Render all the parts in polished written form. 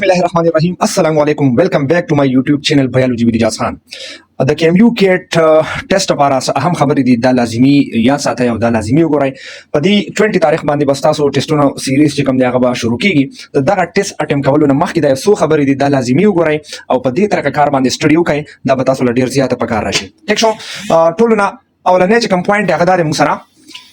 Bismillahirrahmanirrahim. Assalamu alaikum. Welcome back to my YouTube channel Biology with Ijaz Khan. د KMU CAT ټیسټ لپاره اهم خبرې دي دا لازمي یاد ساتئ او دا لازمي وګورئ. په دې 20 تاریخ باندې بس تاسو ټیسټونو سیریز چې کوم دی هغه به شروع کیږي. دغه ټیسټ اټم کولو نه مخکې دا څو خبرې دي دا لازمي وګورئ او په دې طریقه کار باندې سټډي وکړئ. دا به تاسو له ډیر زیاته پکار راشي. ټیک شو. ټولو نه اولنې چې کوم پوینټ هغه دا موږ سره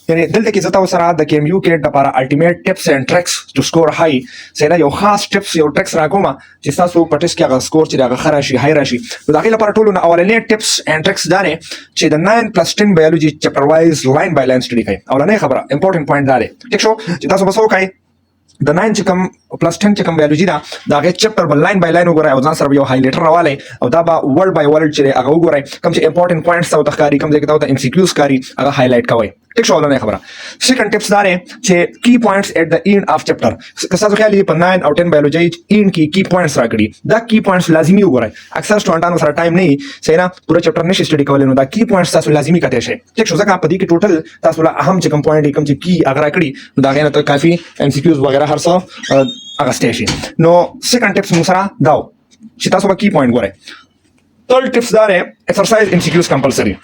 یعنی دلته کې زتا وسره د KMU CAT لپاره الټیمیټ ټپس اینڈ ټریکس ټو سکور های سره یو خاص ټپس یو ټریکس راکوم چې تاسو په ټیسټ کې هغه سکور چې هغه خراشي هاي راشي. نو دا غي لپاره ټولو نه اولنې ټپس اینڈ ټریکس دا نه چې د 9+10 بایولوژي چپټر وایز لاین بای لاین سټډي کوي. اولنې خبره امپورټنت پوینټ دا دی. ټیک شو چې تاسو بسو کوي د 9 چې کوم +10 چې کوم بایولوژي دا غي چپټر بل لاین بای لاین وګورئ او ځان سره یو هایلایټر راوالئ او دا به ورډ بای ورډ چې هغه وګورئ کوم چې امپورټنت پوینټس او تخکاری کوم ځای کې دا MCQs کاری هغه هایلایټ کوئ. ټیک شو نه خبره. سیکنډ ټپس دا دی چې کی پوینټس ایٹ د اینډ اف چپټر که تاسو خیال په 9 او 10 بایولوژي اینډ کې کی پوینټس راکړي دا کی پوینټس لازمي وګورئ. اکثر سټوډنټانو سره ټایم نه سینا پورا چپټر نشي سټډي کولای نو دا کی پوینټس تاسو لازمي کته شي. ټیک شو ځکه په دې کې ټوټل تاسو له اهم چې کوم پوینټ کوم چې کی اگر راکړي نو دا غینه ته کافي MCQs وغیرہ هر څه اغسته شي. نو سیکنډ ټپس موږ سره داو چې تاسو به کی پوینټ ګورئ. ثرد ټپس دا دی ایکسرسایز MCQs کمپلسری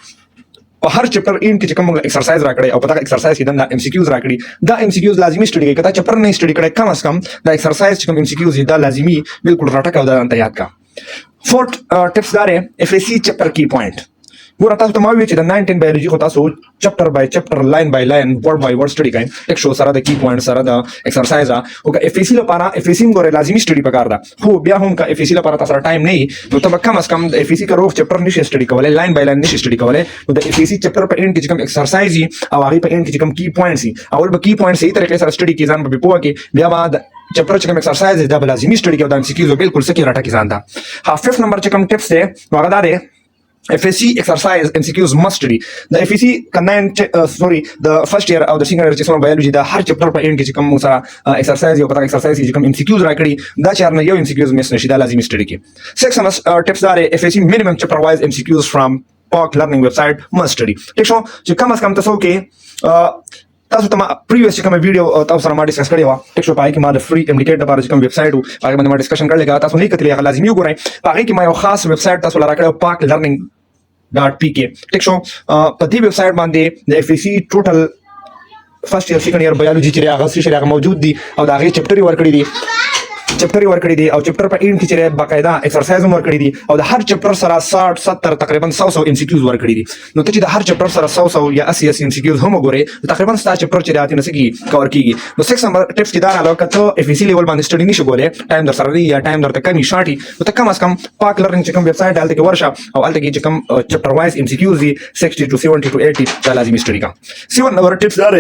په هر چپټر ان کې چې کوم ایکسرسایز راکړي او په دا ایکسرسایز کې دا MCQs راکړي دا MCQs لازمي سټډي کوي. کله چپټر نه سټډي کړي کم از کم دا ایکسرسایز چې کوم MCQs دا لازمي بالکل راټکاو دا ته یاد کا. فورث ټپس دا دی FAC چپټر کی پوینټ ګور تاسو ته ما وی چې د 9 10 بایولوژي خو تاسو چپټر بای چپټر لاین بای لاین ورډ بای ورډ سټډي کوي. ټیک شو سره د کی پوینټ سره د ایکسرسایز او که FAC لپاره FAC ګوره لازمي سټډي پکار ده. خو بیا هم که FAC لپاره تاسو ټایم نه نو ته کم از کم د FAC کرو چپټر نشي سټډي کولای لاین بای لاین نشي سټډي کولای. نو د FAC چپټر په اند کې کوم ایکسرسایز او هغه په اند کې کوم کی پوینټس اول به کی پوینټس صحیح طریقې سره سټډي کی ځان په پوهه کې بیا بعد چپټر چې کوم ایکسرسایز دا لازمي سټډي کوي دا MCQs بالکل سکی راټه کی ځان دا. ها 5th نمبر چې کوم ټپس ده هغه دا ده FAC exercise MCQs must study. The FAC the first year او the senior year چې څومره بایولوژي دا هر چپټر په اند کې کوم سره ایکسرسایز یو پتا ایکسرسایز چې کوم MCQs راکړي دا چار نه یو MCQs مس نشي دا لازمي سټډي کی. 6 ټپس دا FAC minimum chapter wise MCQs from POC learning website must study. ټیک شو چې کم از کم تاسو کې تاسو ته ما پریویس چې کوم ویډیو تاسو سره ما ډیسکس کړی و ټیک شو پای کې ما د فری امډیکیټ لپاره چې کوم ویب سایټ و هغه باندې ما ډیسکشن کړل تاسو نه کتلی هغه لازمي وګورئ. هغه کې ما یو خاص ویب سایټ تاسو لاره کړو POC learning.pk. ټیک شو په دې ویب سایټ باندې د FAC ټوټل فرست ایئر سیکنډ ایئر بایولوژي چې هغه څه هغه موجود دي او دا هغه چپټر ورکړي دي او چپټر په اند کې چې باقاعده ایکسرسایز هم ورکړي دي او د هر چپټر سره 60 70 تقریبا 100 MCQs ورکړي دي. نو ته چې د هر چپټر سره 100 یا 80 MCQs هم وګورې تقریبا ستا چپټر چې راځي نو سګي کور کیږي. نو 6 نمبر ټپس کې دا راځي چې FAC لیول باندې سټډي نشي کولای ټایم در سره یا ټایم درته کمی شارټي نو ته کم از کم POC learning چې کوم ویب سایټ دلته کې ورشه او دلته کې چې کوم چپټر وایز MCQs دي 60 to 70 to 80 دا لازمي سټډي کا. 7 نمبر ټپس دا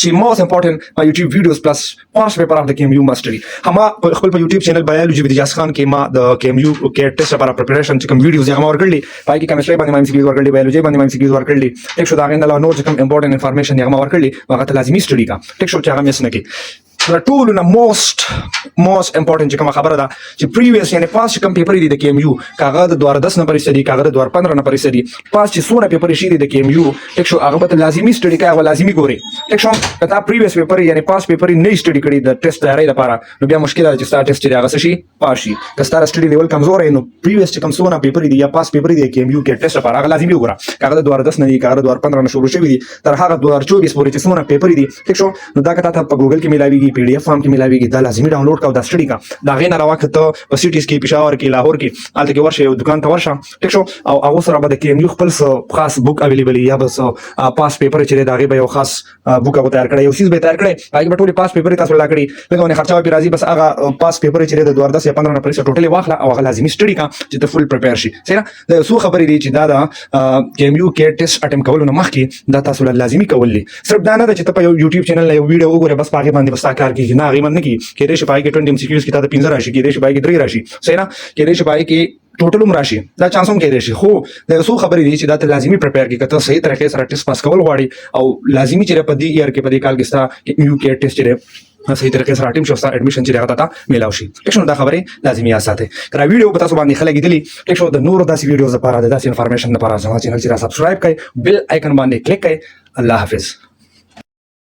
چې most important my YouTube videos plus past paper of the KMU must study. هما خپل په YouTube چینل بایولوژي with Ijaz Khan کې ما د KMU CAT ټیسټ لپاره پریپریشن چې کوم ویډیوز هغه ورکړلې پای کې کیمستري باندې ما MCQs ورکړلې بایولوژي باندې ما MCQs ورکړلې. ټیک شو دا غند له نور چې کوم امپورټنت انفارمیشن هغه ورکړلې هغه ته لازمي سټډي کا. ټیک شو چې هغه مس نه کی. ټول نه most important چې کوم خبره ده چې previous یعنی پاس کوم پیپر دي د KMU کاغه د 2010 نمبر سړي کاغه د 2015 نمبر سړي پاس چې سونه پیپر شي د KMU ټیک شو هغه به لازمي سټډي کوي هغه لازمي ګوري. ټیک شو کته previous پیپر یعنی پاس پیپر نه سټډي کړي د ټیسټ تیاری لپاره نو بیا مشکل ده چې ستا ټیسټ دی هغه شي پاس شي که ستا سټډي لیول کمزور نو previous چې کوم سونه پیپر دي یا پاس پیپر دي KMU کې ټیسټ لپاره هغه لازمي وګوره. کاغه د 2010 نه کاغه د 2015 نه شروع شوی دي تر هغه 2024 پورې چې سونه پیپر دي ټیک شو نو دا کته په ګوګل کې ملاويږي PDF فارم کې ملاويږي دا لازمي ډاونلوډ کا دا سټډي کا. دا غین راوخته په سټیز کې پېښور کې لاهور کې الته کې ورشه یو دکان ته ورشه ټیک شو او هغه سره به د KMU خپل خاص بوک اویلیبل یا بس پاس پیپر چې دا غي به یو خاص بوک او تیار کړی یو سیس به تیار کړی هغه به ټول پاس پیپر تاسو لا کړی لکه نه خرچه به راځي بس هغه پاس پیپر چې د 2010 یا 15 نه پرې ټوټلی واخله او هغه لازمي سټډي کا چې ته فل پریپیر شي. سره د سو خبرې دي چې دا د KMU CAT ټیسټ اټم کولو نه مخکې دا تاسو لازمي کولې. صرف دا نه چې ته په YouTube چینل یو ویډیو وګوره بس پاګه باندې بس کار کیږي نه غي من نه کی کېدې شي پای کې 20 MCQs کې تا 15 راشي کېدې شي پای کې 3 راشي صحیح نه کېدې شي پای کې ټوټل هم راشي دا چانس هم کېدې شي. خو د څو خبرې دي چې دا لازمي پریپیر کې کته صحیح طریقې سره ټیسټ پاس کول غواړي او لازمي چې په دې ایئر کې په دې کال کې ستا KMU CAT ټیسټ چې صحیح طریقې سره ټیم شو ستا اډمیشن چې هغه تا میلاو شي. ټیک شو دا خبرې لازمي اساته کړه ویډیو په تاسو باندې خلک دي ټیک شو د نور داسې ویډیوز لپاره د داسې انفارمیشن لپاره زما چینل چې سبسکرایب کړئ بیل آیکن باندې کلیک کړئ. الله حافظ.